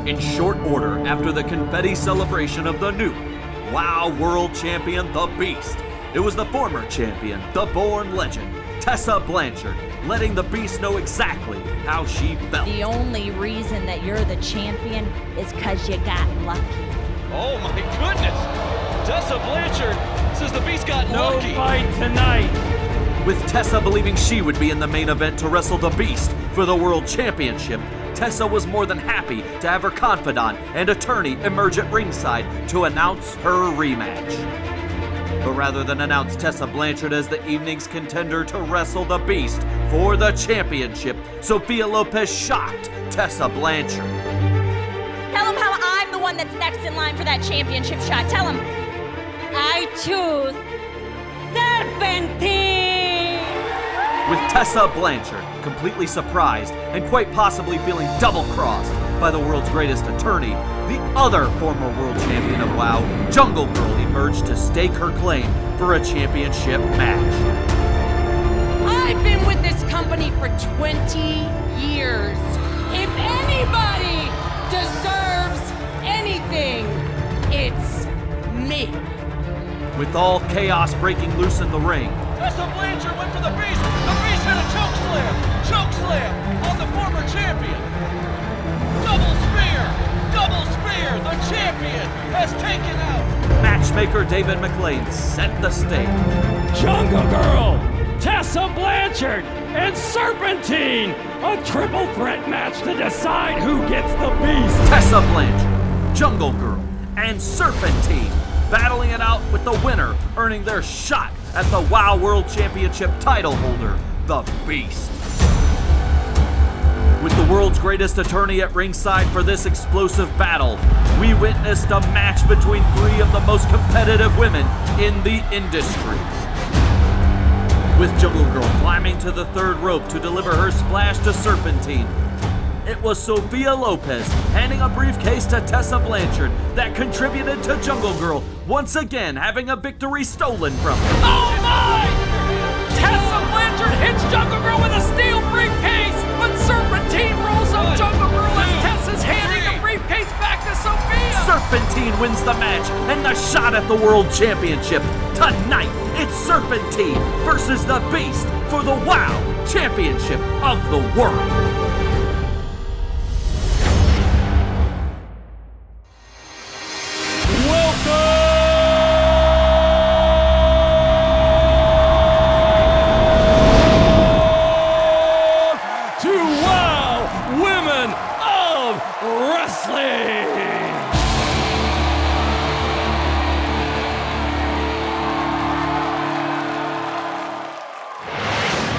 In short order, after the confetti celebration of the new WoW World Champion, The Beast, it was the former champion, the born legend, Tessa Blanchard, letting the Beast know exactly how she felt. The only reason that you're the champion is because you got lucky. Oh my goodness! Tessa Blanchard says the Beast got lucky. No fight tonight. With Tessa believing she would be in the main event to wrestle the Beast for the World Championship, Tessa was more than happy to have her confidant and attorney emerge at ringside to announce her rematch. But rather than announce Tessa Blanchard as the evening's contender to wrestle the Beast for the championship, Sophia Lopez shocked Tessa Blanchard. Tell him how I'm the one that's next in line for that championship shot. Tell him I choose Serpentine. With Tessa Blanchard completely surprised and quite possibly feeling double-crossed by the world's greatest attorney, the other former world champion of WoW, Jungle Girl, emerged to stake her claim for a championship match. I've been with this company for 20 years. If anybody deserves anything, it's me. With all chaos breaking loose in the ring, Tessa Blanchard went for the Beast. The Beast hit a choke slam. Choke slam on the former champion. Double spear. Double spear. The champion has taken out. matchmaker David McLean set the stage. Jungle Girl, Tessa Blanchard, and Serpentine! A triple threat match to decide who gets the Beast! Tessa Blanchard, Jungle Girl, and Serpentine battling it out with the winner earning their shot at the WoW World Championship title holder, the Beast. With the world's greatest attorney at ringside for this explosive battle, we witnessed a match between three of the most competitive women in the industry. With Jungle Girl climbing to the third rope to deliver her splash to Serpentine, it was Sophia Lopez handing a briefcase to Tessa Blanchard that contributed to Jungle Girl once again having a victory stolen from her. Oh my! Tessa Blanchard hits Jungle Girl with a steel briefcase, but Serpentine rolls up Jungle Girl as Tessa's handing the briefcase back to Sophia! Serpentine wins the match and the shot at the World Championship. Tonight, it's Serpentine versus the Beast for the WoW Championship of the World.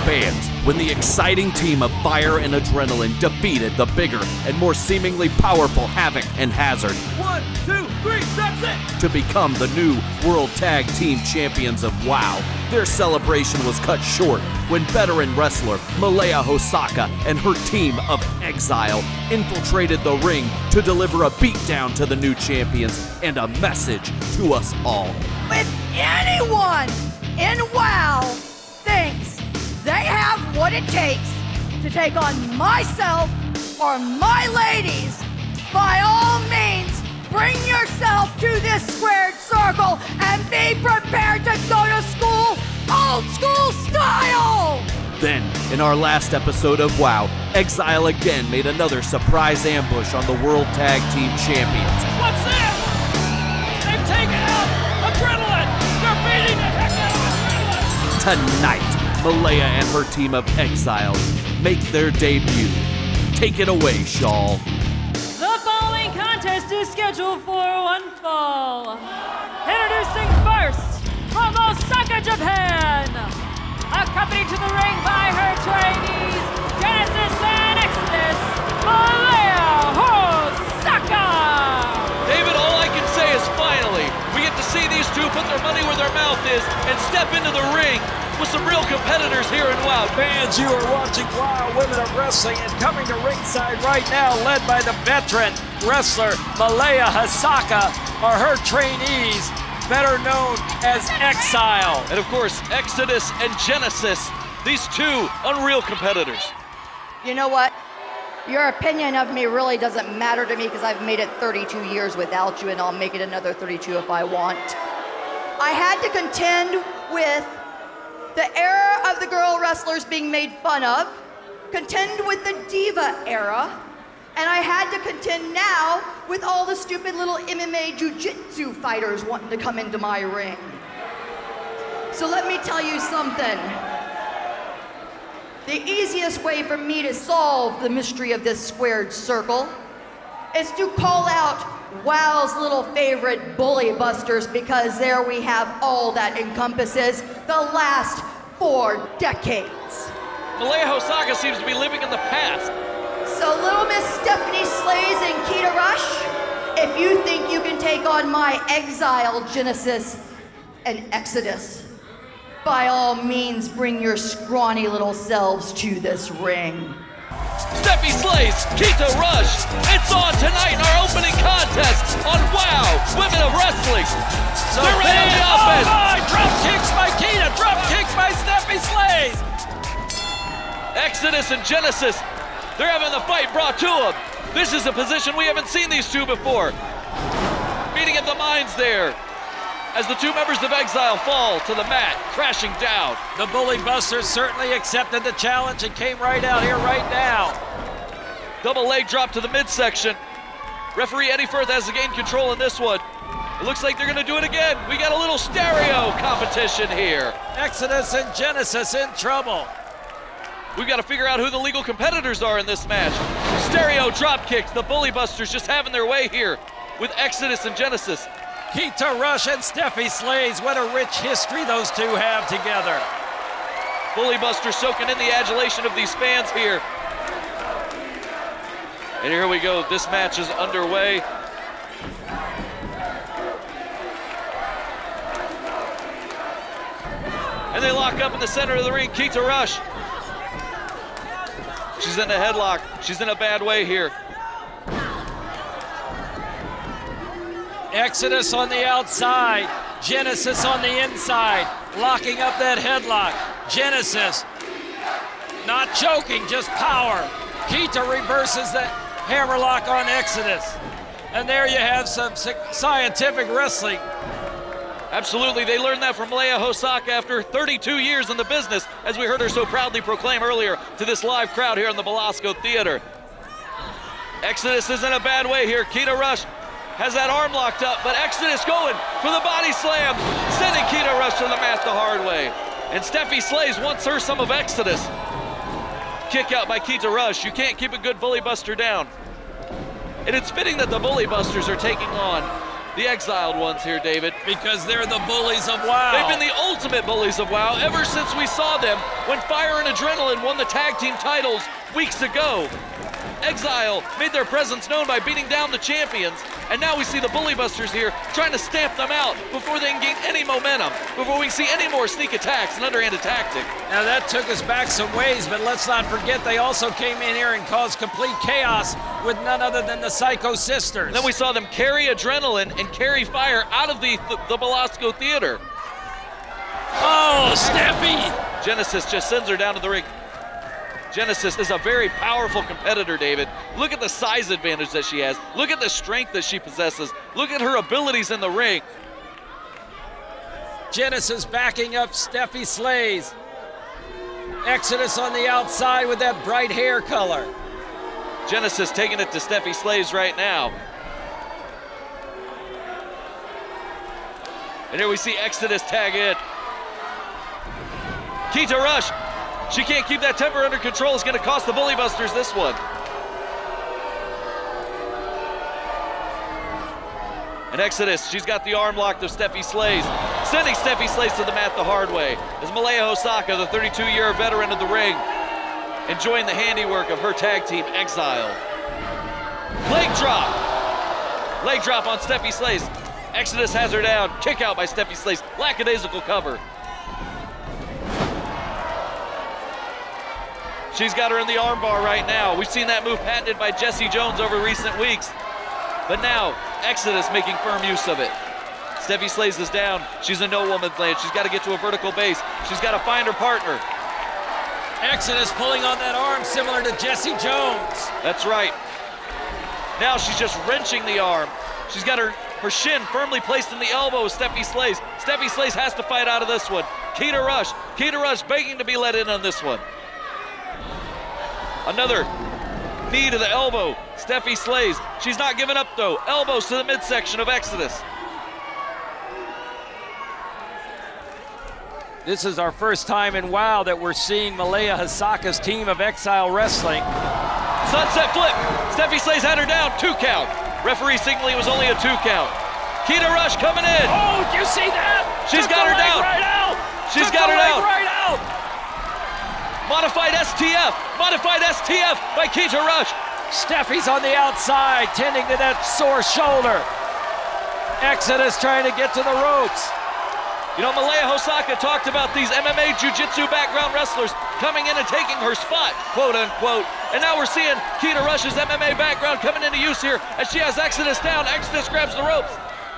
Fans, when the exciting team of Fire and Adrenaline defeated the bigger and more seemingly powerful Havoc and Hazard. 1, 2, 3, that's it! To become the new World Tag Team Champions of WoW, their celebration was cut short when veteran wrestler Malaya Hosaka and her team of Exile infiltrated the ring to deliver a beatdown to the new champions and a message to us all. If anyone in WoW thinks they have what it takes to take on myself or my ladies, by all means, bring yourself to this squared circle and be prepared to go to school old school style! Then, in our last episode of WoW, Exile again made another surprise ambush on the World Tag Team Champions. What's this? They've taken out Adrenaline! They're beating the heck out of Adrenaline! Tonight, Malaya and her team of Exiles make their debut. Take it away, Shawl. The following contest is scheduled for one fall. Introducing first, from Osaka, Japan. Accompanied to the ring by her trainees, Genesis and Exodus, Malaya Hosaka. David, all I can say is finally, we get to see these two put their money where their mouth is and step into the ring with some real competitors here in WoW. Fans, you are watching WoW Women of Wrestling, and coming to ringside right now, led by the veteran wrestler Malaya Hosaka, are her trainees, better known as Exile. And of course, Exodus and Genesis, these two unreal competitors. You know what? Your opinion of me really doesn't matter to me because I've made it 32 years without you, and I'll make it another 32 if I want. I had to contend with the era of the girl wrestlers being made fun of, contend with the diva era, and I had to contend now with all the stupid little MMA jiu-jitsu fighters wanting to come into my ring. So let me tell you something. The easiest way for me to solve the mystery of this squared circle is to call out WOW's little favorite bully busters, because there we have all that encompasses the last 4 decades. Malaya Hosaka seems to be living in the past. So little Miss Stephanie Slays and Keita Rush, if you think you can take on my Exile, Genesis, and Exodus, by all means, bring your scrawny little selves to this ring. Steffi Slays, Keita Rush. It's on tonight in our opening contest on WOW Women of Wrestling. So they're ready on the offense. Oh my, drop kicks by Keita, drop kick by Steffi Slays. Exodus and Genesis, they're having the fight brought to them. This is a position we haven't seen these two before. Meeting of the minds there, as the two members of Exile fall to the mat, crashing down. The Bully Busters certainly accepted the challenge and came right out here right now. Double leg drop to the midsection. Referee Eddie Firth has to gain control in this one. It looks like they're gonna do it again. We got a little stereo competition here. Exodus and Genesis in trouble. We've got to figure out who the legal competitors are in this match. Stereo drop kicks. The Bully Busters just having their way here with Exodus and Genesis. Keita Rush and Steffi Slays, what a rich history those two have together. Bully Busters soaking in the adulation of these fans here. And here we go, this match is underway. And they lock up in the center of the ring, Keita Rush. She's in a headlock, she's in a bad way here. Exodus on the outside, Genesis on the inside, locking up that headlock. Genesis not choking, just power. Keita reverses that hammerlock on Exodus. And there you have some scientific wrestling. Absolutely, they learned that from Malaya Hosaka after 32 years in the business, as we heard her so proudly proclaim earlier to this live crowd here in the Belasco Theater. Exodus is in a bad way here. Keita Rush has that arm locked up, but Exodus going for the body slam, sending Keita Rush to the mat the hard way. And Steffi Slays wants her some of Exodus. Kick out by Keita Rush. You can't keep a good Bully Buster down. And it's fitting that the Bully Busters are taking on the exiled ones here, David. Because they're the bullies of WOW. They've been the ultimate bullies of WOW ever since we saw them when Fire and Adrenaline won the tag team titles weeks ago. Exile made their presence known by beating down the champions, and now we see the Bully Busters here trying to stamp them out before they can gain any momentum, before we can see any more sneak attacks and underhanded tactic. Now that took us back some ways, but let's not forget they also came in here and caused complete chaos with none other than the Psycho Sisters. Then we saw them carry Adrenaline and carry Fire out of the Belasco Theater. Oh, Steffi! Genesis just sends her down to the ring. Genesis is a very powerful competitor, David. Look at the size advantage that she has. Look at the strength that she possesses. Look at her abilities in the ring. Genesis backing up Steffi Slays. Exodus on the outside with that bright hair color. Genesis taking it to Steffi Slays right now. And here we see Exodus tag in. Keita Rush. She can't keep that temper under control. It's going to cost the Bully Busters this one. And Exodus, she's got the arm locked of Steffi Slays, sending Steffi Slays to the mat the hard way. As Malaya Hosaka, the 32-year veteran of the ring, enjoying the handiwork of her tag team, Exile. Leg drop. Leg drop on Steffi Slays. Exodus has her down. Kick out by Steffi Slays. Lackadaisical cover. She's got her in the armbar right now. We've seen that move patented by Jesse Jones over recent weeks. But now, Exodus making firm use of it. Steffi Slays is down. She's in no woman's land. She's got to get to a vertical base. She's got to find her partner. Exodus pulling on that arm similar to Jesse Jones. That's right. Now she's just wrenching the arm. She's got her shin firmly placed in the elbow of Steffi Slays. Steffi Slays has to fight out of this one. Keita Rush begging to be let in on this one. Another knee to the elbow. Steffi Slays. She's not giving up though. Elbows to the midsection of Exodus. This is our first time in WoW that we're seeing Malaya Hasaka's team of Exile Wrestling. Sunset flip. Steffi Slays had her down. 2 count. Referee signaling it was only a 2 count. Keita Rush coming in. Oh, did you see that? She's got her down. Right out. She's got her down. Right out. Modified STF by Keita Rush. Steffi's on the outside, tending to that sore shoulder. Exodus trying to get to the ropes. You know, Malaya Hosaka talked about these MMA jiu-jitsu background wrestlers coming in and taking her spot, quote unquote. And now we're seeing Keita Rush's MMA background coming into use here as she has Exodus down. Exodus grabs the ropes.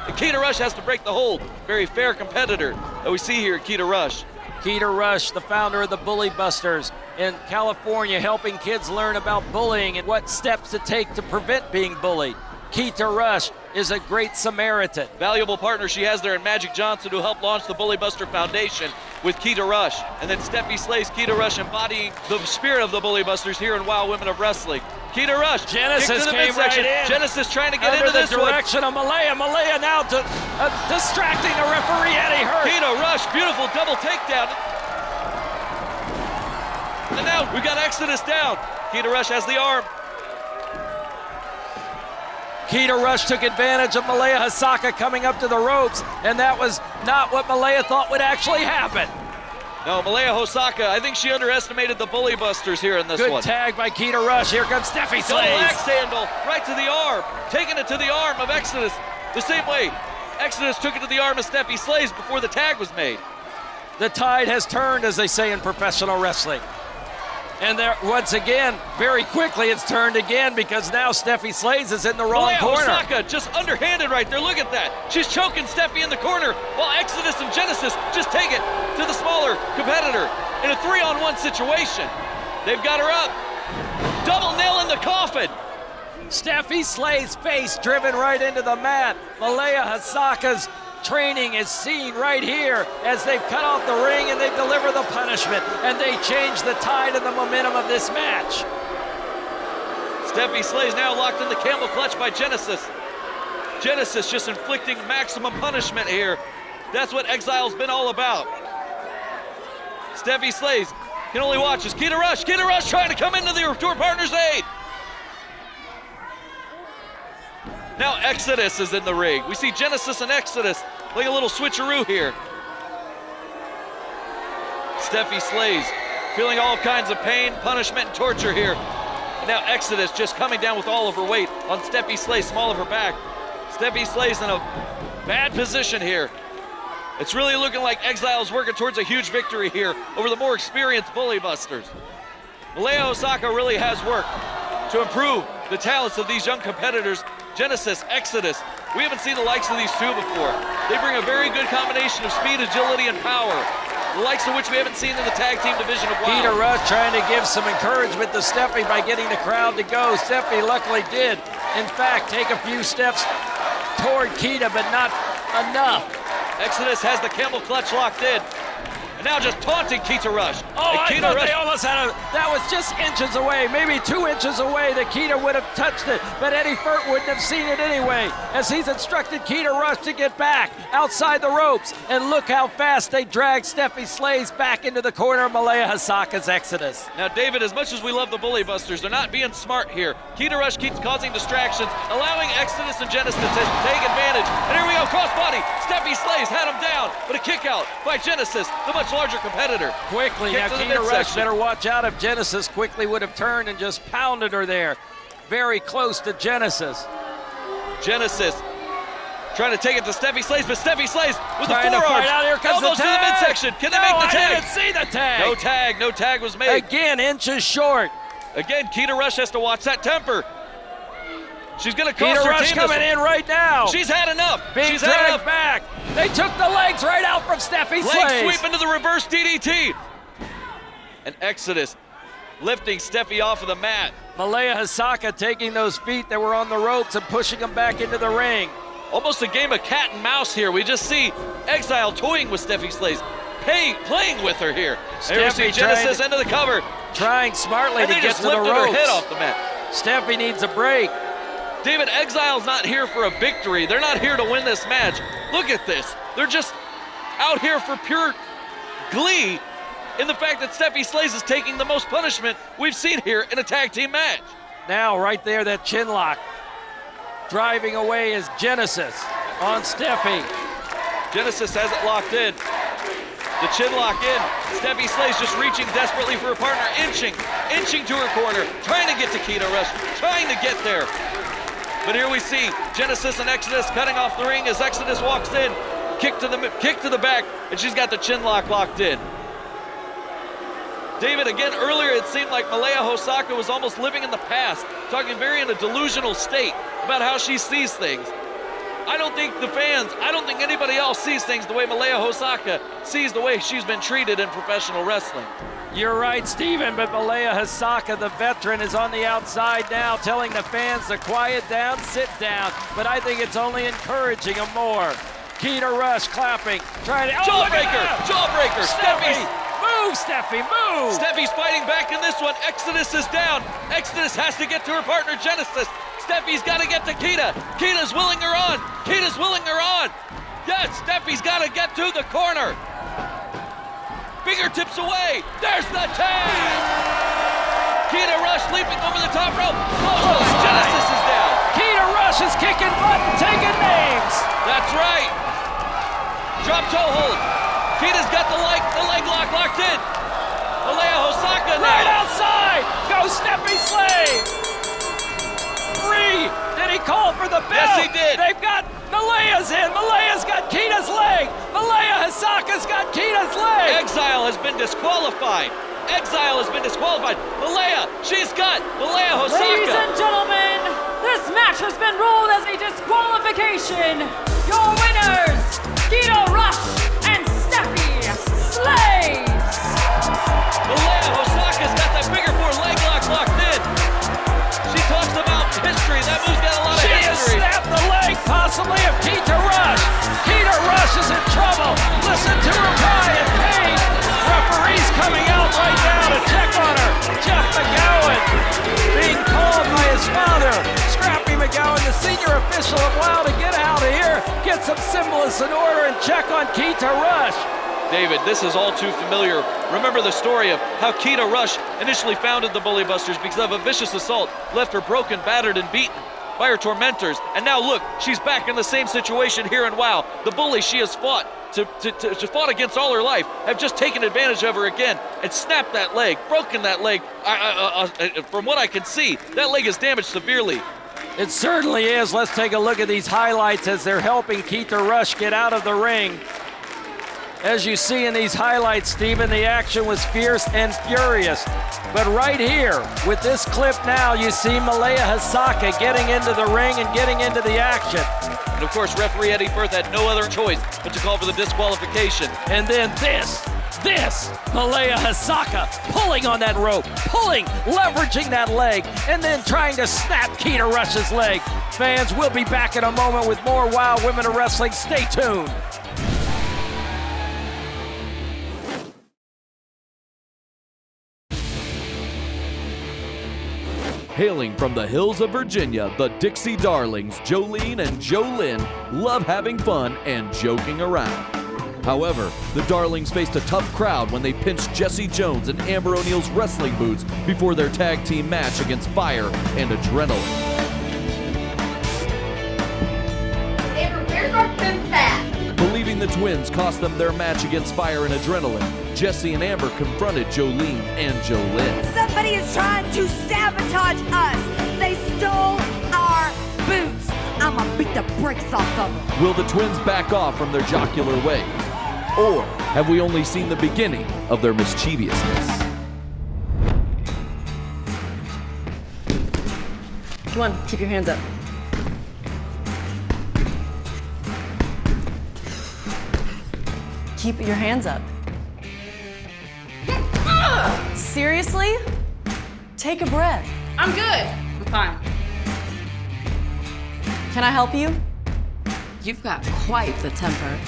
And Keita Rush has to break the hold. Very fair competitor that we see here, Keita Rush. Keita Rush, the founder of the Bully Busters in California, helping kids learn about bullying and what steps to take to prevent being bullied. Keita Rush is a great Samaritan. Valuable partner she has there in Magic Johnson, who helped launch the Bully Buster Foundation with Keita Rush. And then Steffi Slays, Keita Rush embodying the spirit of the Bully Busters here in WoW Women of Wrestling. Keita Rush, Genesis came right in. Genesis trying to get into this one. Under the direction of Malaya. Malaya now distracting the referee, Eddie Hurt. Keita Rush, beautiful double takedown. And now we got Exodus down. Keita Rush has the arm. Keita Rush took advantage of Malaya Hasaka coming up to the ropes, and that was not what Malaya thought would actually happen. No, Malaya Hosaka, I think she underestimated the Bully Busters here in this one. Good tag by Keita Rush. Here comes Steffi Slays. Double axe handle right to the arm, taking it to the arm of Exodus. The same way Exodus took it to the arm of Steffi Slays before the tag was made. The tide has turned, as they say in professional wrestling. And there, once again, very quickly it's turned again because now Steffi Slays is in the wrong corner. Hosaka just underhanded right there. Look at that. She's choking Steffi in the corner while Exodus and Genesis just take it to the smaller competitor in a 3-on-1 situation. They've got her up. Double nail in the coffin. Steffi Slays' face driven right into the mat. Malaya Hasaka's training is seen right here as they've cut off the ring and they deliver the punishment and they change the tide and the momentum of this match. Steffi Slays now locked in the camel clutch by Genesis. Genesis just inflicting maximum punishment here. That's what Exile's been all about. Steffi Slays can only watch as Keita Rush trying to come into the tour partner's aid. Now Exodus is in the ring. We see Genesis and Exodus like a little switcheroo here. Steffi Slays feeling all kinds of pain, punishment, and torture here. And now Exodus just coming down with all of her weight on Steffi Slays, small of her back. Steffi Slays in a bad position here. It's really looking like Exile's working towards a huge victory here over the more experienced Bully Busters. Malaya Hosaka really has worked to improve the talents of these young competitors. Genesis, Exodus, we haven't seen the likes of these two before. They bring a very good combination of speed, agility, and power, the likes of which we haven't seen in the tag team division of WoW. Keita Rush trying to give some encouragement to Steffi by getting the crowd to go. Steffi luckily did, in fact, take a few steps toward Keita, but not enough. Exodus has the camel clutch locked in. And now just taunting Keita Rush. Oh, I thought they almost had that was just inches away, maybe 2 inches away that Keita would have touched it, but Eddie Furt wouldn't have seen it anyway, as he's instructed Keita Rush to get back outside the ropes. And look how fast they drag Steffi Slays back into the corner of Malaya Hasaka's Exodus. Now, David, as much as we love the Bully Busters, they're not being smart here. Keita Rush keeps causing distractions, allowing Exodus and Genesis to take advantage. And here we go, crossbody. Steffi Slays had him down, but a kick out by Genesis, the much larger competitor. Quickly, now Keita Rush better watch out if Genesis quickly would have turned and just pounded her there. Very close to Genesis. Genesis trying to take it to Steffi Slays, but Steffi Slays with trying the forearms. Out here comes elbows the tag. To the midsection. Can they make the tag? I didn't see the tag. No tag was made. Again, inches short. Again, Keita Rush has to watch that temper. She's going to cost Keita her Rush team coming in right now. She's had enough. She's had enough. Back. They took the legs right out from Steffi Slays. Leg sweep into the reverse DDT. and Exodus lifting Steffi off of the mat. Malaya Hasaka taking those feet that were on the ropes and pushing them back into the ring. Almost a game of cat and mouse here. We just see Exile toying with Steffi Slays, playing with her here. There we see Genesis into the cover. Trying smartly and to they get just to the lifted ropes. her head off the mat. Steffi needs a break. David, Exile's not here for a victory. They're not here to win this match. Look at this. They're just out here for pure glee in the fact that Steffi Slays is taking the most punishment we've seen here in a tag team match. Now, right there, that chin lock. Driving away is Genesis on Steffi. Genesis has it locked in. The chin lock in. Steffi Slays just reaching desperately for her partner, inching to her corner, trying to get to Kita Rush, trying to get there. But here we see Genesis and Exodus cutting off the ring as Exodus walks in, kick to the back, and she's got the chin lock locked in. David, again, earlier it seemed like Malaya Hosaka was almost living in the past, talking very in a delusional state about how she sees things. I don't think the fans, I don't think anybody else sees things the way Malaya Hosaka sees the way she's been treated in professional wrestling. You're right, Steven, but Malaya Hasaka, the veteran, is on the outside now, telling the fans to quiet down, sit down, but I think it's only encouraging them more. Kita Rush clapping, trying to... Jawbreaker, Steffi! Move, Steffi, move! Steffi's fighting back in this one. Exodus is down. Exodus has to get to her partner, Genesis. Steffi's got to get to Kita. Kita's willing her on. Yes, Steffi's got to get to the corner. Fingertips away. There's the tag. Kita Rush leaping over the top rope. Genesis is down. Kita Rush is kicking butt and taking names. That's right. Drop toe hold. Kita's got the leg lock locked in. Malaya Hosaka now. Right outside. Go Steffi Slays. Did he call for the bell? Yes, he did. They've got Malaya's in. Malaya's got Kita's leg. Malaya Hasaka's got Kita's leg. Exile has been disqualified. Malaya, she's got Malaya Hosaka. Ladies and gentlemen, this match has been ruled as a disqualification. Your winners, Kita Rush and Steffi Slays. Malaya Hosaka's got that figure four leg lock locked in. She talks about history. That move's got a lot of She has history. snapped the leg, possibly, of Kita Rush. Kita Rush is in trouble. Listen to her cry in pain. Referee's coming out right now to check on her. Jeff McGowan being called by his father. Scrappy McGowan, the senior official of WOW, to get out of here, get some symbols in order, and check on Kita Rush. David, this is all too familiar. Remember the story of how Kita Rush initially founded the Bully Busters because of a vicious assault, left her broken, battered, and beaten by her tormentors. And now look, she's back in the same situation here in WOW. The bullies she has fought fought against all her life have just taken advantage of her again and snapped that leg, broken that leg. From what I can see, that leg is damaged severely. It certainly is. Let's take a look at these highlights as they're helping Kita Rush get out of the ring. As you see in these highlights, Stephen, the action was fierce and furious. But right here, with this clip now, you see Malaya Hasaka getting into the ring and getting into the action. And of course, referee Eddie Firth had no other choice but to call for the disqualification. And then this, Malaya Hasaka pulling on that rope, leveraging that leg, and then trying to snap Kita Rush's leg. Fans, we'll be back in a moment with more WOW Women of Wrestling. Stay tuned. Hailing from the hills of Virginia, the Dixie Darlings, Jolene and Jolynn, love having fun and joking around. However, the Darlings faced a tough crowd when they pinched Jesse Jones and Amber O'Neill's wrestling boots before their tag team match against Fire and Adrenaline. Amber, where's our boots at? Believing the twins cost them their match against Fire and Adrenaline, Jesse and Amber confronted Jolene and Jolynn. Somebody is trying to sabotage us. They stole our boots. I'ma beat the brakes off of them. Will the twins back off from their jocular ways? Or have we only seen the beginning of their mischievousness? Come on, keep your hands up. Keep your hands up. seriously? Take a breath. I'm good. I'm fine. Can I help you? You've got quite the temper.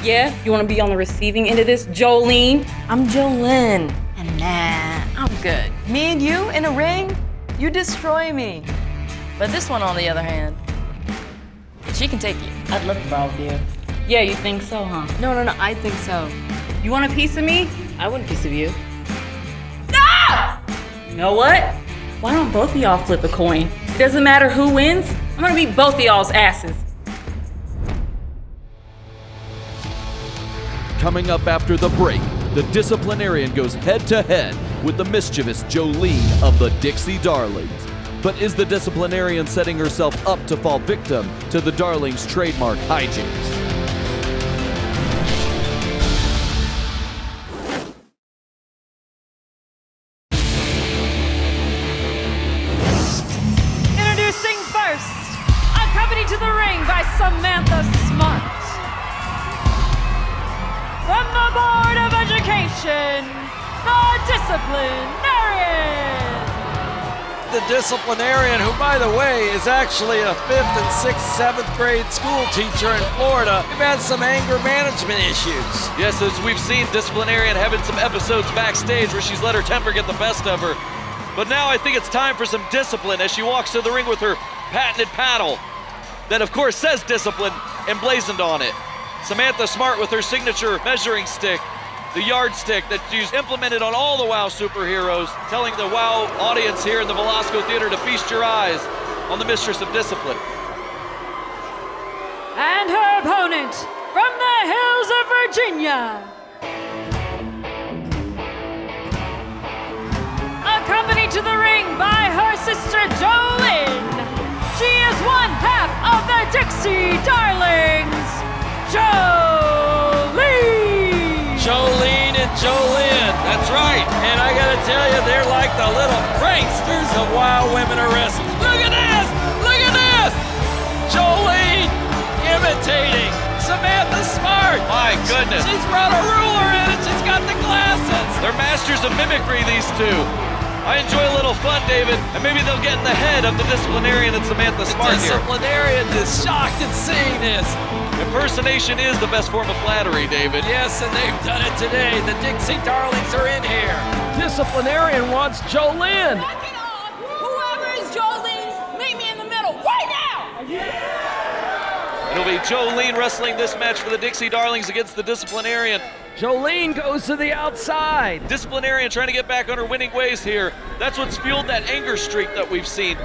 Yeah, you want to be on the receiving end of this, Jolene? I'm Jolene. And nah, I'm good. Me and you in a ring, you destroy me. But this one, on the other hand, she can take you. I'd love to brawl with you. Yeah, you think so, huh? No, I think so. You want a piece of me? I want a piece of you. You know what? Why don't both of y'all flip a coin? It doesn't matter who wins. I'm gonna beat both of y'all's asses. Coming up after the break, the disciplinarian goes head-to-head with the mischievous Jolene of the Dixie Darlings. But is the disciplinarian setting herself up to fall victim to the Darlings' trademark hijinks? Introducing first, accompanied to the ring by Samantha Smart. From the Board of Education, the disciplinarian. The disciplinarian, who, by the way, is actually a 5th and 6th, 7th grade school teacher in Florida. We've had some anger management issues. Yes, as we've seen disciplinarian having some episodes backstage where she's let her temper get the best of her. But now I think it's time for some discipline as she walks to the ring with her patented paddle that, of course, says discipline emblazoned on it. Samantha Smart with her signature measuring stick, the yardstick that she's implemented on all the WoW superheroes, telling the WoW audience here in the Velasco Theater to feast your eyes on the mistress of discipline. And her opponent from the hills of Virginia. Accompanied to the ring by her sister Jolene. She is one half of the Dixie Darlings, Jolene. Jolene and Jolene, that's right. And I gotta tell you, they're like the little pranksters of WoW Women Are Wrestling. Look at this! Look at this! Jolene imitating Samantha Smart. My goodness. She's brought a ruler in and she's got the glasses. They're masters of mimicry, these two. I enjoy a little fun, David, and maybe they'll get in the head of the disciplinarian and Samantha Smart here. Disciplinarian is shocked at seeing this. Impersonation is the best form of flattery, David. Yes, and they've done it today. The Dixie Darlings are in here. Disciplinarian wants Jolene. Knock it off! Whoever is Jolene, meet me in the middle right now! It'll be Jolene wrestling this match for the Dixie Darlings against the disciplinarian. Jolene goes to the outside. Disciplinarian trying to get back on her winning ways here. That's what's fueled that anger streak that we've seen.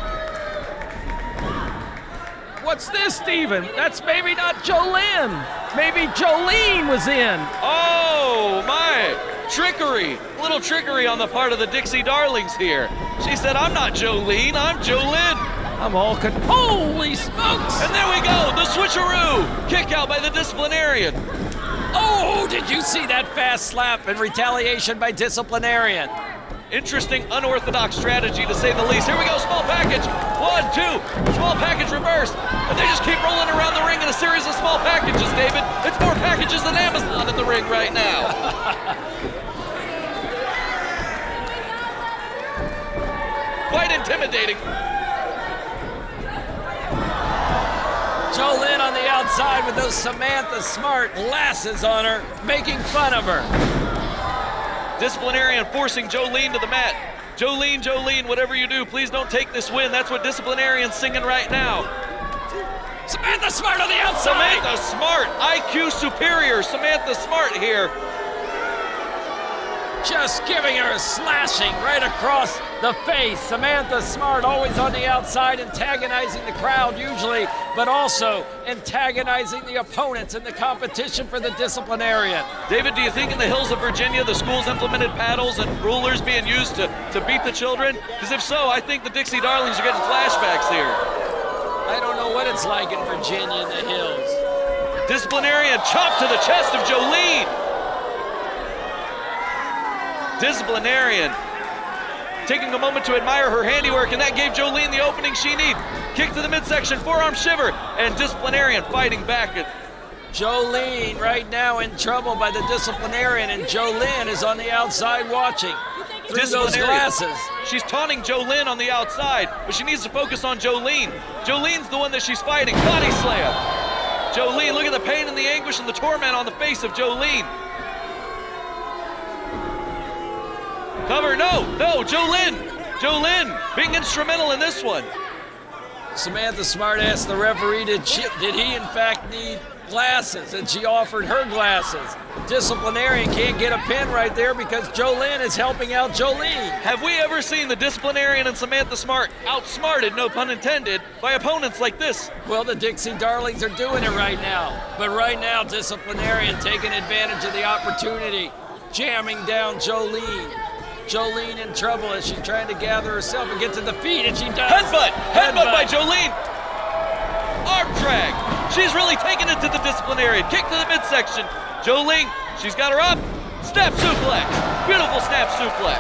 What's this, Steven? That's maybe not Jolene. Maybe Jolene was in. Oh, my. Trickery. A little trickery on the part of the Dixie Darlings here. She said, I'm not Jolene, I'm Jolene. I'm all holy smokes! And there we go, the switcheroo. Kick out by the disciplinarian. Oh, did you see that fast slap in retaliation by disciplinarian? Interesting, unorthodox strategy to say the least. Here we go, small package. 1, 2, small package reversed. And they just keep rolling around the ring in a series of small packages, David. It's more packages than Amazon in the ring right now. Quite intimidating. Jolene on the outside with those Samantha Smart glasses on her, making fun of her. Disciplinarian forcing Jolene to the mat. Jolene, Jolene, whatever you do, please don't take this win. That's what Disciplinarian's singing right now. Samantha Smart on the outside! Samantha Smart, IQ superior, Samantha Smart here. Just giving her a slashing right across the face. Samantha Smart always on the outside, antagonizing the crowd usually, but also antagonizing the opponents in the competition for the disciplinarian. David, do you think in the hills of Virginia the schools implemented paddles and rulers being used to beat the children? Because if so, I think the Dixie Darlings are getting flashbacks here. I don't know what it's like in Virginia in the hills. Disciplinarian chop to the chest of Jolene. Disciplinarian taking a moment to admire her handiwork, and that gave Jolene the opening she needed. Kick to the midsection, forearm shiver, and Disciplinarian fighting back. Jolene right now in trouble by the disciplinarian, and Jolene is on the outside watching through those Disciplinarian. glasses. She's taunting Jolene on the outside, but she needs to focus on Jolene. Jolene's the one that she's fighting. Body slam. Jolene, look at the pain and the anguish and the torment on the face of Jolene. Cover, no, Jolene. Jolene being instrumental in this one. Samantha Smart asked the referee, did he in fact need glasses? And she offered her glasses. Disciplinarian can't get a pin right there because Jolene is helping out Jolene. Have we ever seen the disciplinarian and Samantha Smart outsmarted, no pun intended, by opponents like this? Well, the Dixie Darlings are doing it right now. But right now, disciplinarian taking advantage of the opportunity, jamming down Jolene. Jolene in trouble as she's trying to gather herself and get to the feet, and she does. Headbutt by Jolene. Arm drag. She's really taking it to the disciplinarian. Kick to the midsection. Jolene, she's got her up. Snap suplex. Beautiful snap suplex.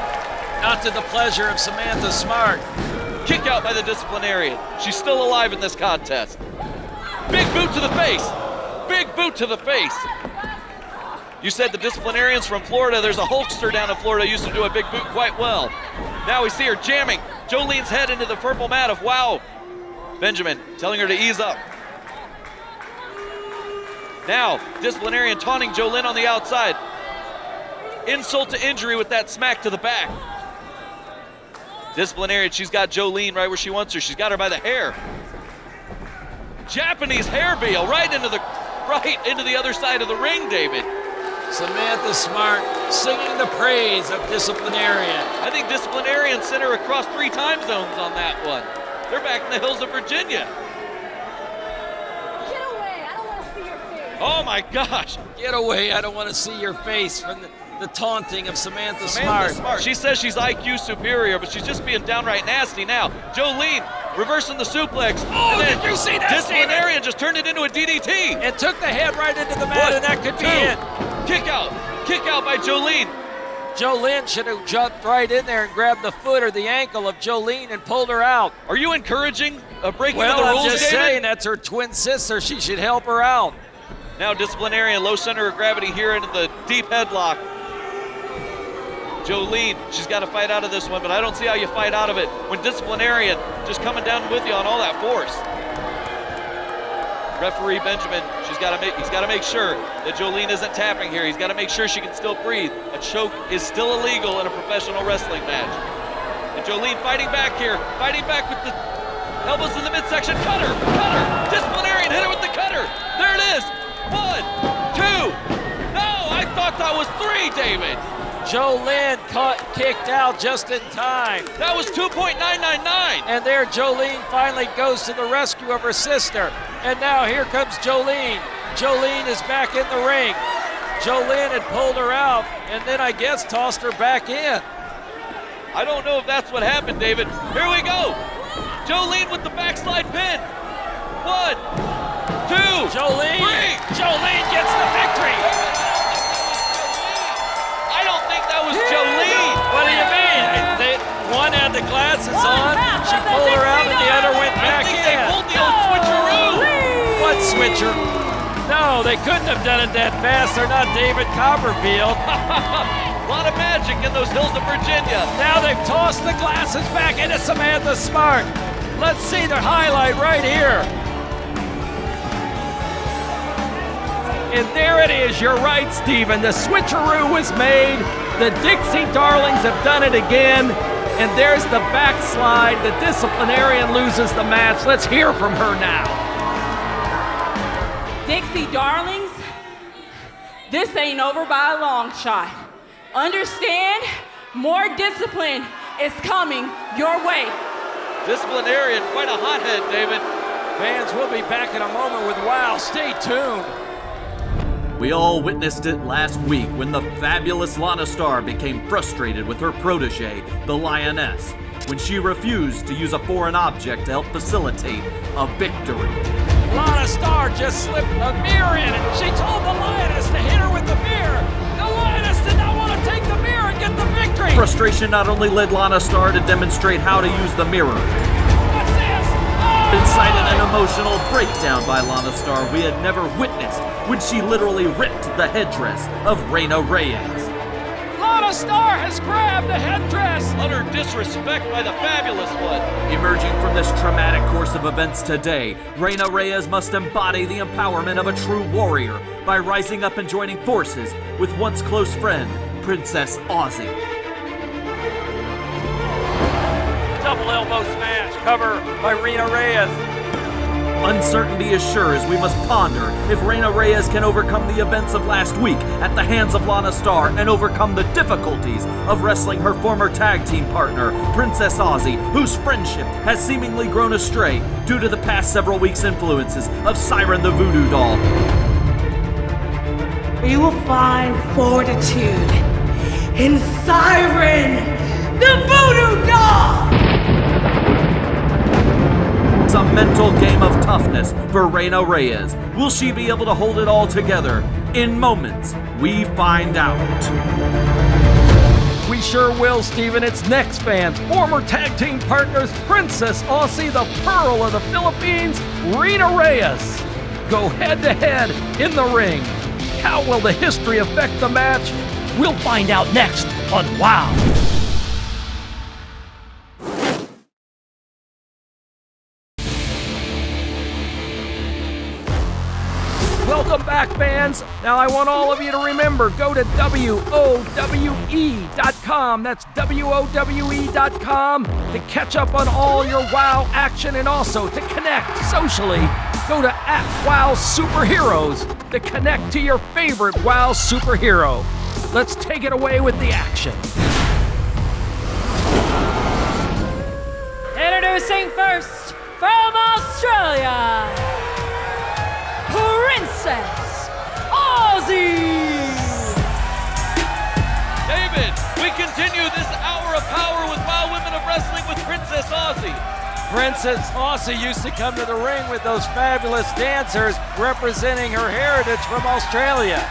Not to the pleasure of Samantha Smart. Kick out by the disciplinarian. She's still alive in this contest. Big boot to the face. Big boot to the face. You said the disciplinarian's from Florida. There's a Hulkster down in Florida who used to do a big boot quite well. Now we see her jamming Jolene's head into the purple mat of Wow. Benjamin telling her to ease up. Now, disciplinarian taunting Jolene on the outside. Insult to injury with that smack to the back. Disciplinarian, she's got Jolene right where she wants her. She's got her by the hair. Japanese hair bail right into the other side of the ring, David. Samantha Smart singing the praise of disciplinarian. I think disciplinarian sent her across 3 time zones on that one. They're back in the hills of Virginia. Get away, I don't want to see your face. Oh my gosh. Get away, I don't want to see your face from the taunting of Samantha Smart. She says she's IQ superior, but she's just being downright nasty now. Jolene reversing the suplex. Oh, and then did you see that, disciplinarian just turned it into a DDT. And took the head right into the mat, and that could be it. Kick out by Jolene. Jolene should have jumped right in there and grabbed the foot or the ankle of Jolene and pulled her out. Are you encouraging a breaking of the Well, rules, I'm just David? saying that's her twin sister. She should help her out. Now disciplinarian, low center of gravity here into the deep headlock. Jolene, she's got to fight out of this one, but I don't see how you fight out of it when disciplinarian just coming down with you on all that force. Referee Benjamin, he's got to make sure that Jolene isn't tapping here. He's got to make sure she can still breathe. A choke is still illegal in a professional wrestling match. And Jolene fighting back here, fighting back with the elbows in the midsection. Cutter. Disciplinarian hit her with the cutter. There it is. 1, 2. No, I thought that was 3, David. Jolene kicked out just in time. That was 2.999. And there Jolene finally goes to the rescue of her sister. And now here comes Jolene. Jolene is back in the ring. Jolene had pulled her out and then I guess tossed her back in. I don't know if that's what happened, David. Here we go. Jolene with the backslide pin. 1, 2, Jolene. 3. Jolene gets the victory. I don't think that was Jolene. What do you mean? One had the glasses on, she pulled her out, and the other went back I think in. they pulled the old switcheroo. What switcher? No, they couldn't have done it that fast. They're not David Copperfield. A lot of magic in those hills of Virginia. Now they've tossed the glasses back into Samantha Smart. Let's see the highlight right here. And there it is, you're right, Steven. The switcheroo was made. The Dixie Darlings have done it again. And there's the backslide. The disciplinarian loses the match. Let's hear from her now. Dixie Darlings, this ain't over by a long shot. Understand? More discipline is coming your way. Disciplinarian, quite a hothead, David. Fans, we'll be back in a moment with Wow. Stay tuned. We all witnessed it last week when the fabulous Lana Starr became frustrated with her protege, the Lioness, when she refused to use a foreign object to help facilitate a victory. Lana Starr just slipped a mirror in and she told the Lioness to hit her with the mirror. The Lioness did not want to take the mirror and get the victory. Frustration not only led Lana Starr to demonstrate how to use the mirror, What's this? Oh, it incited an emotional breakdown by Lana Starr we had never witnessed when she literally ripped the headdress of Reina Reyes. Lana Star has grabbed the headdress. Utter disrespect by the fabulous one. Emerging from this traumatic course of events today, Reina Reyes must embody the empowerment of a true warrior by rising up and joining forces with once close friend, Princess Aussie. Double elbow smash, cover by Reina Reyes. Uncertainty is sure as we must ponder if Reina Reyes can overcome the events of last week at the hands of Lana Star and overcome the difficulties of wrestling her former tag team partner, Princess Aussie, whose friendship has seemingly grown astray due to the past several weeks' influences of Siren the Voodoo Doll. You will find fortitude in Siren the Voodoo Doll! It's a mental game of toughness for Reina Reyes. Will she be able to hold it all together? In moments, we find out. We sure will, Steven. It's next, fans. Former tag team partners Princess Aussie, the Pearl of the Philippines, Reina Reyes, go head-to-head in the ring. How will the history affect the match? We'll find out next on WOW! Welcome back, fans. Now I want all of you to remember, go to WOWE.com. That's WOWE.com to catch up on all your WOW action and also to connect socially. Go to @WOW Superheroes to connect to your favorite WOW superhero. Let's take it away with the action. Introducing first, from Australia, Princess Aussie! David, we continue this hour of power with WOW Women of Wrestling with Princess Aussie. Princess Aussie used to come to the ring with those fabulous dancers representing her heritage from Australia.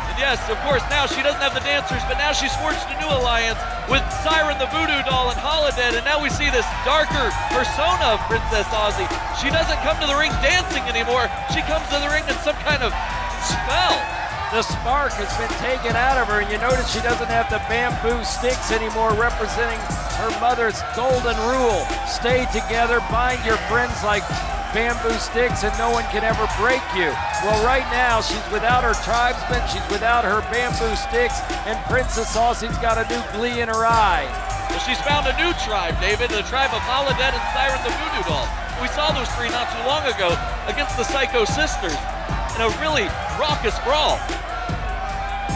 And yes, of course, now she doesn't have the dancers, but now she's forged a new alliance with Siren the Voodoo Doll and Holodead, and now we see this darker persona of Princess Aussie. She doesn't come to the ring dancing anymore. She comes to the ring in some kind of spell. The spark has been taken out of her, and you notice she doesn't have the bamboo sticks anymore representing her mother's golden rule. Stay together, bind your friends like bamboo sticks, and no one can ever break you. Well, right now, she's without her tribesmen, she's without her bamboo sticks, and Princess Aussie's got a new glee in her eye. Well, she's found a new tribe, David, the tribe of Holodead and Siren the Voodoo Doll. We saw those three not too long ago against the Psycho Sisters in a really raucous brawl.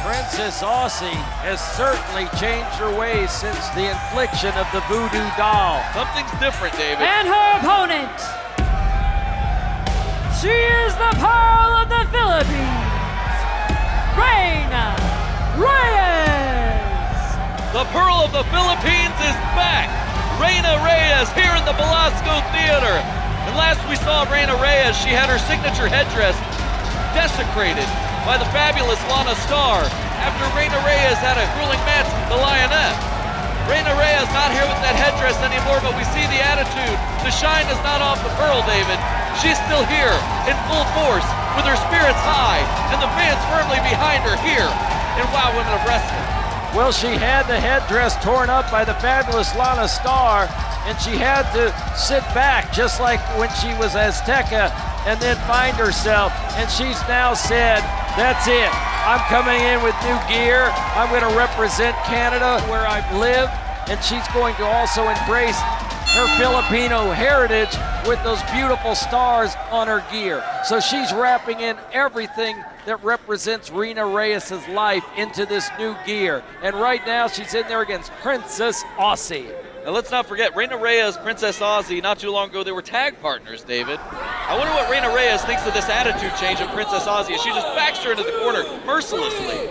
Princess Aussie has certainly changed her ways since the infliction of the Voodoo Doll. Something's different, David. And her opponent, she is the Pearl of the Philippines, Reina Reyes! The Pearl of the Philippines is back! Reina Reyes here in the Velasco Theater. And last we saw Reina Reyes, she had her signature headdress desecrated by the fabulous Lana Star after Reina Reyes had a grueling match with the Lioness. Reina Reyes not here with that headdress anymore, but we see the attitude. The shine is not off the Pearl, David. She's still here in full force with her spirits high and the fans firmly behind her here in WOW Women of Wrestling. Well, she had the headdress torn up by the fabulous Lana Star, and she had to sit back just like when she was Azteca and then find herself. And she's now said, that's it. I'm coming in with new gear. I'm going to represent Canada where I live. And she's going to also embrace her Filipino heritage with those beautiful stars on her gear. So she's wrapping in everything that represents Reina Reyes' life into this new gear. And right now she's in there against Princess Aussie. Now let's not forget, Reina Reyes, Princess Aussie, not too long ago, they were tag partners, David. I wonder what Reina Reyes thinks of this attitude change of Princess Aussie as she just backs her into the corner mercilessly.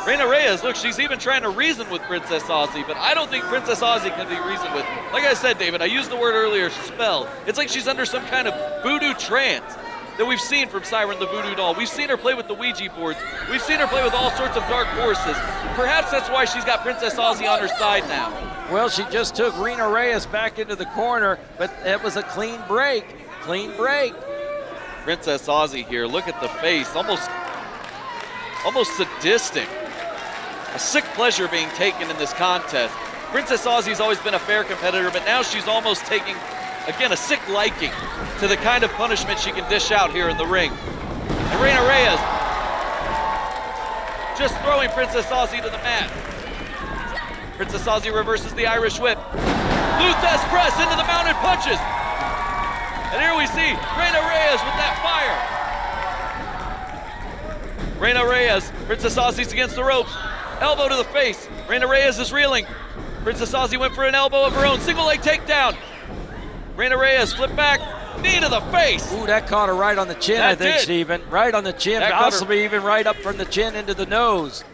Reina Reyes, look, she's even trying to reason with Princess Aussie, but I don't think Princess Aussie can be reasoned with. Like I said, David, I used the word earlier, spell. It's like she's under some kind of voodoo trance that we've seen from Siren the Voodoo Doll. We've seen her play with the Ouija boards. We've seen her play with all sorts of dark forces. Perhaps that's why she's got Princess Aussie on her side now. Well, she just took Reina Reyes back into the corner, but it was a clean break. Clean break. Princess Aussie here. Look at the face, almost sadistic. A sick pleasure being taken in this contest. Princess Aussie's always been a fair competitor, but now she's almost taking, again, a sick liking to the kind of punishment she can dish out here in the ring. And Reina Reyes just throwing Princess Aussie to the mat. Princess Aussie reverses the Irish whip. Luthes press into the mounted punches. And here we see Reina Reyes with that fire. Reina Reyes, Princess Aussie's against the ropes. Elbow to the face. Reina Reyes is reeling. Princess Aussie went for an elbow of her own. Single leg takedown. Reina Reyes flip back. Knee to the face. Ooh, that caught her right on the chin, That I think, did. Stephen. Right on the chin, That caught her. possibly even right up from the chin into the nose.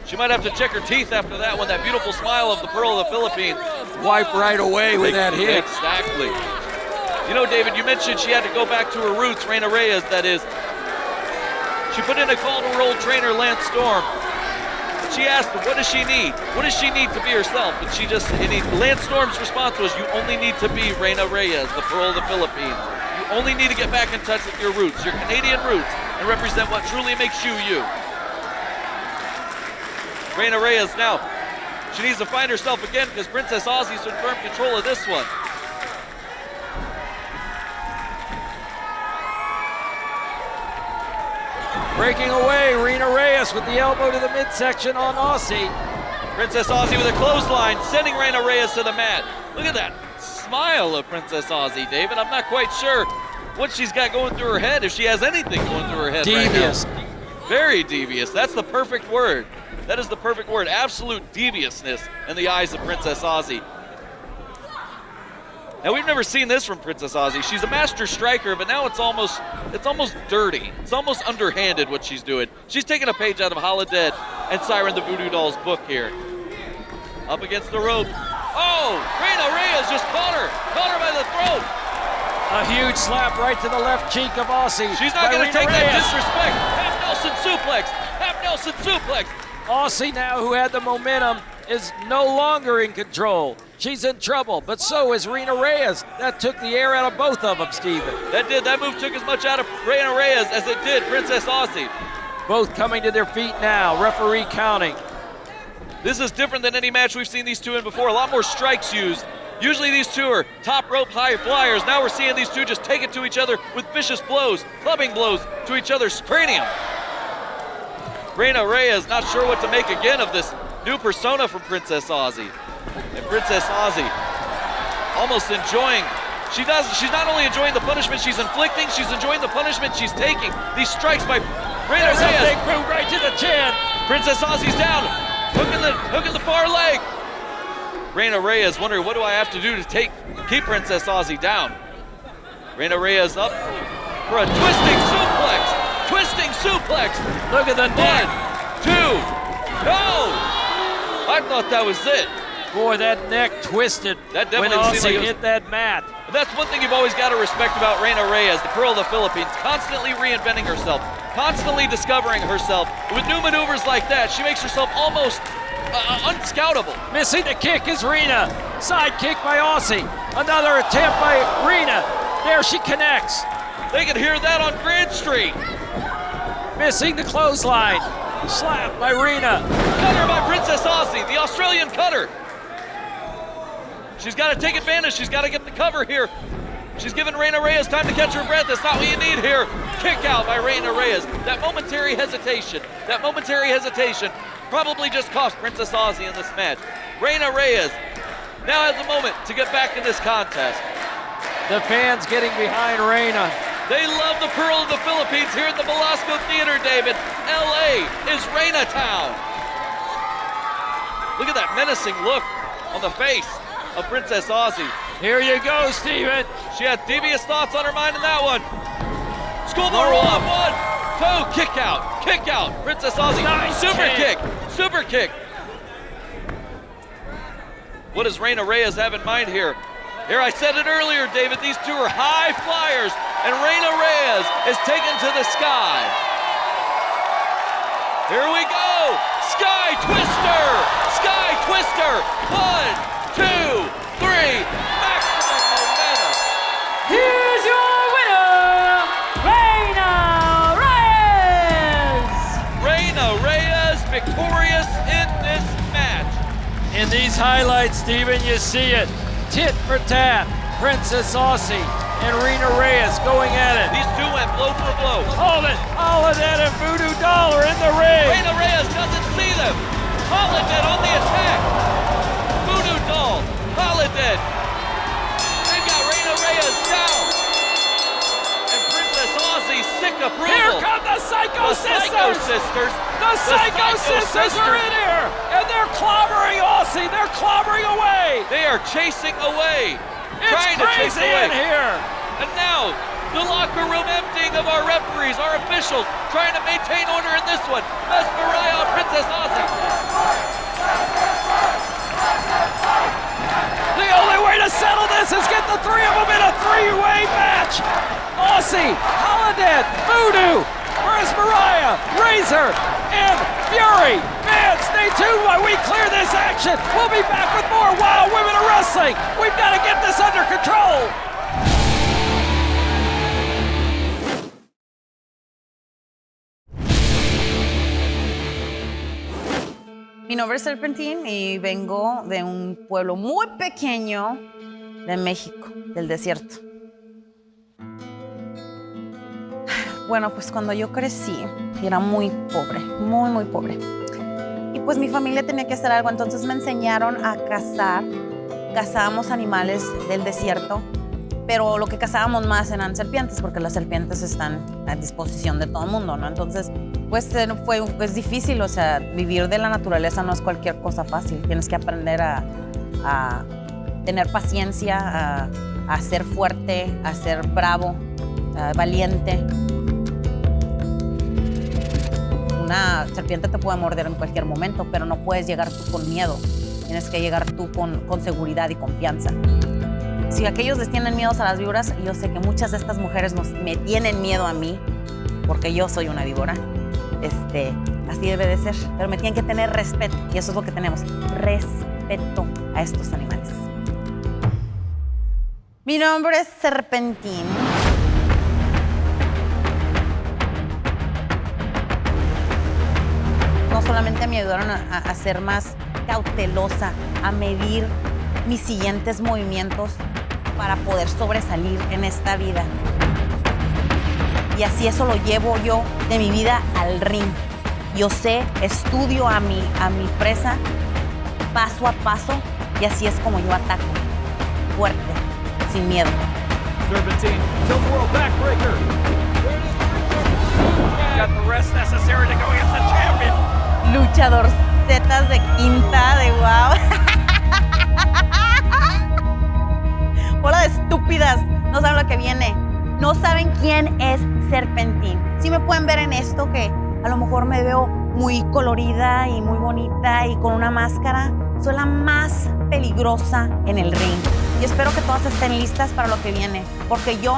She might have to check her teeth after that one. That beautiful smile of the Pearl of the Philippines. Wipe right away with that hit. Exactly. You know, David, you mentioned she had to go back to her roots, Reina Reyes, that is. She put in a call to her old trainer, Lance Storm. She asked her, what does she need? What does she need to be herself? And Lance Storm's response was, you only need to be Reina Reyes, the Pearl of the Philippines. You only need to get back in touch with your roots, your Canadian roots, and represent what truly makes you, you. Reina Reyes now, she needs to find herself again because Princess Aussie's in firm control of this one. Breaking away, Reina Reyes with the elbow to the midsection on Aussie. Princess Aussie with a clothesline, sending Reina Reyes to the mat. Look at that smile of Princess Aussie, David. I'm not quite sure what she's got going through her head, if she has anything going through her head Devious. right now. Very devious. That's the perfect word. That is the perfect word. Absolute deviousness in the eyes of Princess Aussie. Now, we've never seen this from Princess Aussie. She's a master striker, but now it's almost dirty. It's almost underhanded what she's doing. She's taking a page out of Holodead and Siren the Voodoo Doll's book here. Up against the rope. Oh, Reina Reyes just caught her by the throat. A huge slap right to the left cheek of Aussie. She's not by going to Reina take that Reyes. disrespect. Half Nelson suplex. Aussie now, who had the momentum, is no longer in control. She's in trouble, but so is Reina Reyes. That took the air out of both of them, Stephen. That move took as much out of Reina Reyes as it did Princess Aussie. Both coming to their feet now, referee counting. This is different than any match we've seen these two in before. A lot more strikes used. Usually these two are top rope high flyers. Now we're seeing these two just take it to each other with vicious blows, clubbing blows to each other's cranium. Reina Reyes not sure what to make again of this new persona from Princess Aussie. And Princess Aussie almost enjoying, she's not only enjoying the punishment she's inflicting, she's enjoying the punishment she's taking. These strikes by Reina There's a Reyes. big boot right to the chin. Princess Aussie's down, hooking the far leg. Reina Reyes wondering, what do I have to do to keep Princess Aussie down? Reina Reyes up for a twisting suplex. Look at the neck. 1, 2, no! I thought that was it. Boy, that neck twisted That when definitely seemed like Aussie it was- hit that mat. But that's one thing you've always got to respect about Reina Reyes, the Pearl of the Philippines, constantly reinventing herself, constantly discovering herself. With new maneuvers like that, she makes herself almost unscoutable. Missing the kick is Reina. Side kick by Aussie. Another attempt by Reina. There she connects. They can hear that on Grand Street. Missing the clothesline. Slap by Reina. Cutter by Princess Aussie, the Australian cutter. She's got to take advantage. She's got to get the cover here. She's giving Reina Reyes time to catch her breath. That's not what you need here. Kick out by Reina Reyes. That momentary hesitation probably just cost Princess Aussie in this match. Reina Reyes now has a moment to get back in this contest. The fans getting behind Reina. They love the Pearl of the Philippines here at the Velasco Theater, David. LA is Reina Town. Look at that menacing look on the face of Princess Aussie. Here you go, Steven. She had devious thoughts on her mind in that one. Schoolboy roll up, 1, 2, kick out. Princess Aussie, Nice super kick. What does Reina Reyes have in mind here? Here, I said it earlier, David, these two are high flyers, and Reina Reyes is taken to the sky. Here we go, Sky Twister, 1, 2, 3, maximum momentum. Here's your winner, Reina these highlights, Steven, you see it. Tit for tat. Princess Aussie and Rena Reyes going at it. These two went blow for blow. Holiday and Voodoo Doll are in the ring. Rena Reyes doesn't see them. Holiday on the attack. Voodoo Doll, Holiday. They got Rena Reyes down. And Princess Aussie, sick approval. Here come the Psycho Sisters. The Psycho Sisters are in here. And they're clobbering Aussie. They're clobbering away. They are chasing away. It's trying to chase crazy away. in here. And now, the locker room emptying of our referees, our officials, trying to maintain order in this one. Mariah on Princess Aussie. The only way to settle this is get the three of them in a three-way match. Aussie, Holiday, Voodoo, versus Mariah, Razor, and Fury. Man, stay tuned while we clear this action. We'll be back with more Wild Women of Wrestling. We've got to get this under control. Mi nombre es Serpentine y vengo de un pueblo muy pequeño de México, del desierto. Bueno, pues cuando yo crecí, era muy pobre, muy pobre. Y pues mi familia tenía que hacer algo, entonces me enseñaron a cazar. Cazábamos animales del desierto, pero lo que cazábamos más eran serpientes, porque las serpientes están a disposición de todo el mundo, ¿no? Entonces, pues fue difícil, o sea, vivir de la naturaleza no es cualquier cosa fácil. Tienes que aprender a tener paciencia, a ser fuerte, a ser bravo, valiente. Una serpiente te puede morder en cualquier momento, pero no puedes llegar tú con miedo. Tienes que llegar tú con seguridad y confianza. Si aquellos les tienen miedo a las víboras, yo sé que muchas de estas mujeres me tienen miedo a mí, porque yo soy una víbora. Así debe de ser, pero me tienen que tener respeto, y eso es lo que tenemos, respeto a estos animales. Mi nombre es Serpentine. No solamente me ayudaron a ser más cautelosa, a medir mis siguientes movimientos para poder sobresalir en esta vida. Y así eso lo llevo yo de mi vida al ring. Yo sé, estudio a mi presa paso a paso y así es como yo ataco. Fuerte, sin miedo. Serpentine, Tilt World Backbreaker. Got the rest necessary to go against the champion. Luchadorcetas de quinta, de wow. Hola de estúpidas, no saben lo que viene. No saben quién es Serpentine. Sí me pueden ver en esto que a lo mejor me veo muy colorida y muy bonita y con una máscara. Soy la más peligrosa en el ring. Y espero que todas estén listas para lo que viene, porque yo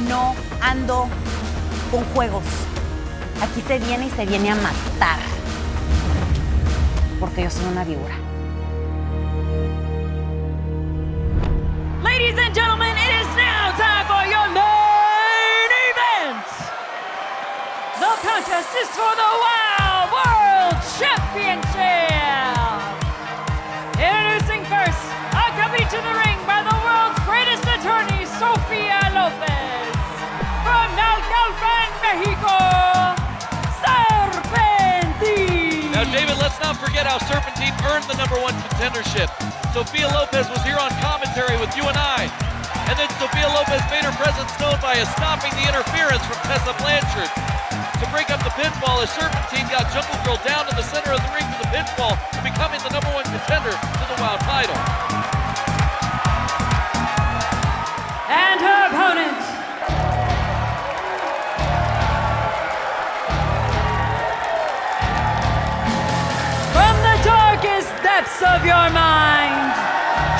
no ando con juegos. Aquí se viene y se viene a matar, porque yo soy una víbora. Ladies and gentlemen, it is now time for your main event. The contest is for the Wild World Championship. Introducing first, accompanied to the ring by the world's greatest attorney, Sofia Lopez. From Naucalpan, Mexico, Serpentine. Now, David, let's not forget how Serpentine earned the #1 contendership. Sofia Lopez was here on commentary with you and I. And then Sofia Lopez made her presence known by stopping the interference from Tessa Blanchard. To break up the pinfall as Serpentine got Jungle Girl down to the center of the ring for the pinfall, becoming the #1 contender to the Wild title. And her opponent. From the darkest depths of your mind,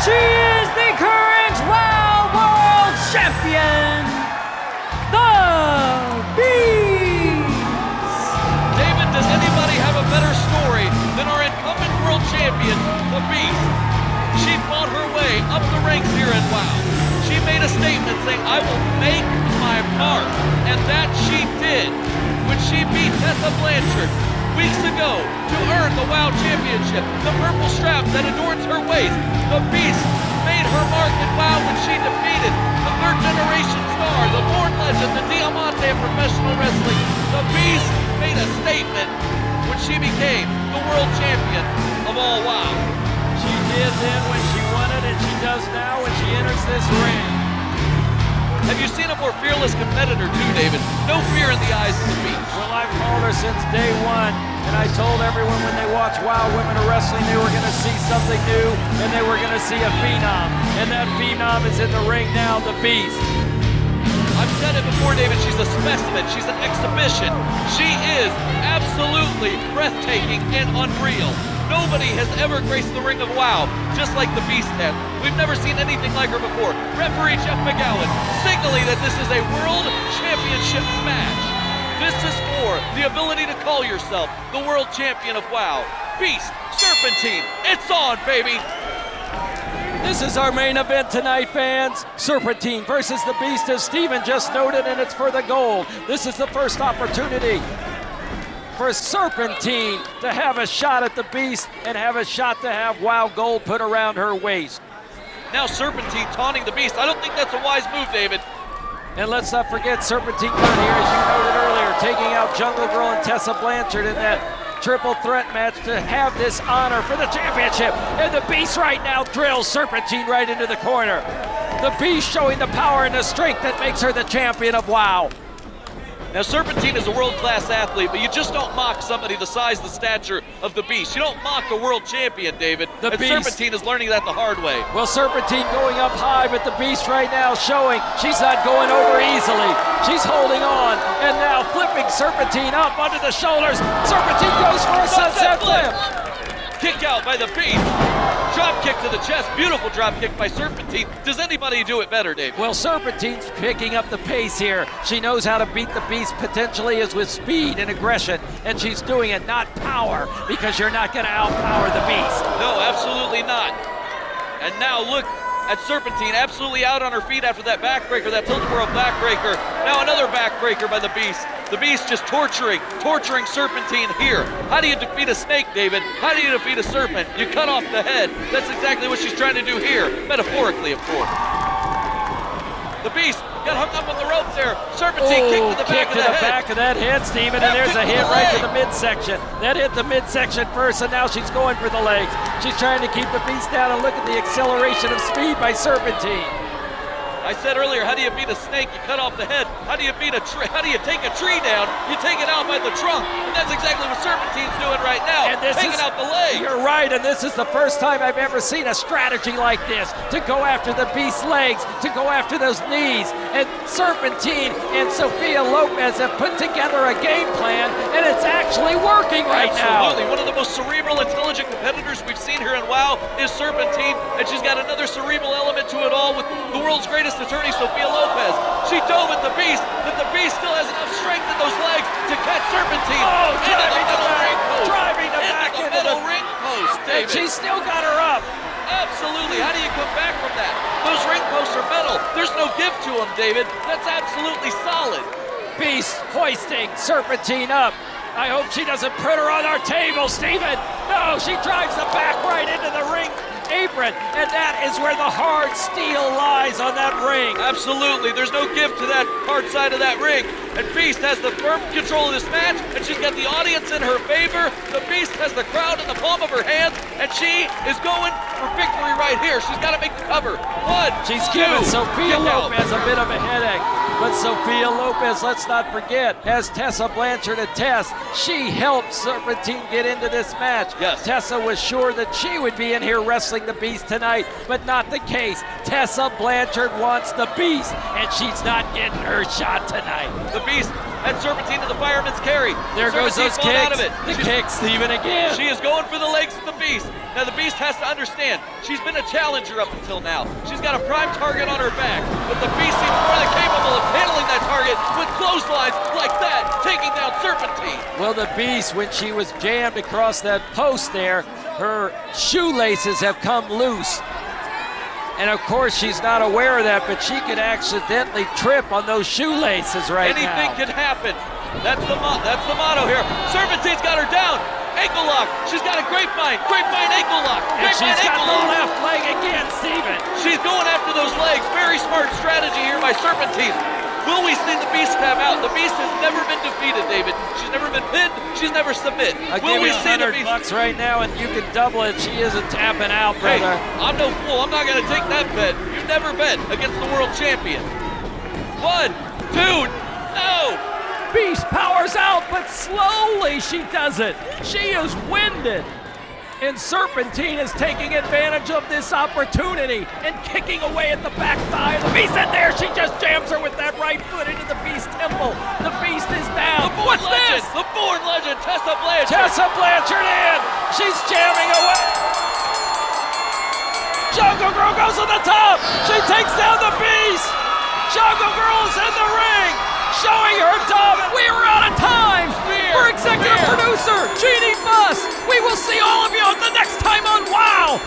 she is the current Wild World Champion, the Beast. David, does anybody have a better story than our incumbent world champion, the Beast? She fought her way up the ranks here in WoW. She made a statement saying, I will make my mark, and that she did. When she beat Tessa Blanchard, weeks ago to earn the WoW Championship. The purple strap that adorns her waist. The Beast made her mark in WoW when she defeated the third-generation star, the born legend, the Diamante of professional wrestling. The Beast made a statement when she became the world champion of all WoW. She did then when she won it, and she does now when she enters this ring. Have you seen a more fearless competitor too, David? No fear in the eyes of the Beast. Well, I've called her since day one, and I told everyone when they watched WoW Women of Wrestling they were going to see something new, and they were going to see a phenom. And that phenom is in the ring now, the Beast. I've said it before, David, she's a specimen. She's an exhibition. She is absolutely breathtaking and unreal. Nobody has ever graced the ring of WoW just like the Beast has. We've never seen anything like her before. Referee Jeff McGowan signaling that this is a world championship match. This is for the ability to call yourself the world champion of WoW. Beast, Serpentine, it's on, baby! This is our main event tonight, fans. Serpentine versus the Beast, as Steven just noted, and it's for the gold. This is the first opportunity for Serpentine to have a shot at the Beast and have a shot to have WoW gold put around her waist. Now Serpentine taunting the Beast. I don't think that's a wise move, David. And let's not forget Serpentine got here, as you noted earlier, taking out Jungle Girl and Tessa Blanchard in that triple threat match to have this honor for the championship. And the Beast right now drills Serpentine right into the corner. The Beast showing the power and the strength that makes her the champion of WoW. Now, Serpentine is a world-class athlete, but you just don't mock somebody the size, the stature of the Beast. You don't mock a world champion, David. The Beast. Serpentine is learning that the hard way. Well, Serpentine going up high, but the Beast right now showing she's not going over easily. She's holding on, and now flipping Serpentine up onto the shoulders. Serpentine goes for a sunset flip. Kick out by the Beast. Drop kick to the chest. Beautiful drop kick by Serpentine. Does anybody do it better, Dave? Well, Serpentine's picking up the pace here. She knows how to beat the Beast potentially is with speed and aggression, and she's doing it, not power, because you're not going to outpower the Beast. No, absolutely not. And now look at Serpentine absolutely out on her feet after that backbreaker, that tilt-a-whirl backbreaker. Now another backbreaker by the Beast. The Beast just torturing Serpentine here. How do you defeat a snake, David? How do you defeat a serpent? You cut off the head. That's exactly what she's trying to do here, metaphorically, of course. The Beast got hung up on the rope there. Serpentine kick to the back of that head, Steven, and there's a hit right to the midsection. That hit the midsection first, and now she's going for the legs. She's trying to keep the Beast down, and look at the acceleration of speed by Serpentine. I said earlier, how do you beat a snake? You cut off the head. How do you beat a tree? How do you take a tree down? You take it out by the trunk. And that's exactly what Serpentine's doing right now. And this taking out the leg. You're right, and this is the first time I've ever seen a strategy like this, to go after the Beast's legs, to go after those knees. And Serpentine and Sophia Lopez have put together a game plan, and it's actually working right now. Absolutely. One of the most cerebral, intelligent competitors we've seen here in WoW is Serpentine, and she's got another cerebral element to it all with the world's greatest attorney, Sophia Lopez. She dove at the Beast, but the Beast still has enough strength in those legs to catch Serpentine. Oh, driving the ring post. Driving the back into the ring post, David. And she's still got her up. Absolutely. How do you come back from that? Those ring posts are metal. There's no give to them, David. That's absolutely solid. Beast hoisting Serpentine up. I hope she doesn't put her on our table, Steven. No, she drives the back right into the ring apron, and that is where the hard steel lies on that ring. Absolutely. There's no give to that hard side of that ring. And Beast has the firm control of this match, and she's got the audience in her favor. The Beast has the crowd in the palm of her hands, and she is going for victory right here. She's got to make the cover. She's giving Sophia Lopez a bit of a headache. But Sophia Lopez, let's not forget, has Tessa Blanchard a test. She helped Serpentine get into this match. Yes. Tessa was sure that she would be in here wrestling the Beast tonight, but not the case. Tessa Blanchard wants the Beast, and she's not getting her shot tonight. The Beast had Serpentine to the fireman's carry. There goes those kicks. Out of it. The kicks, Steven, again. She is going for the legs of the Beast. Now the Beast has to understand, she's been a challenger up until now. She's got a prime target on her back, but the Beast seems more than capable of handling that target with clotheslines like that, taking down Serpentine. Well, the Beast, when she was jammed across that post there, her shoelaces have come loose. And of course, she's not aware of that, but she could accidentally trip on those shoelaces right now. Anything could happen. That's the motto here. Serpentine's got her down. Ankle lock. She's got a grapevine. Grapevine ankle lock. And Grapevine she's got ankle the lock. left leg again, Steven. She's going after those legs. Very smart strategy here by Serpentine. Will we see the Beast tap out? The Beast has never been defeated, David. She's never been pinned. She's never submit. Will we you see the $100 Beast? right now, and you can double it. She isn't tapping out, Hey, brother. I'm no fool. I'm not going to take that bet. You never bet against the world champion. 1, 2, no! Beast powers out, but slowly she does it. She is winded. And Serpentine is taking advantage of this opportunity and kicking away at the back thigh of the Beast. And there she just jams her with that right foot into the Beast temple. The Beast is down. What's this? The born legend, Tessa Blanchard. Tessa Blanchard in. She's jamming away. Jungle Girl goes to the top. She takes down the Beast. Jungle Girl is in the ring, showing her dominance. We are out of time. For executive producer, Jeannie Buss. We will see all of you the next time on WOW.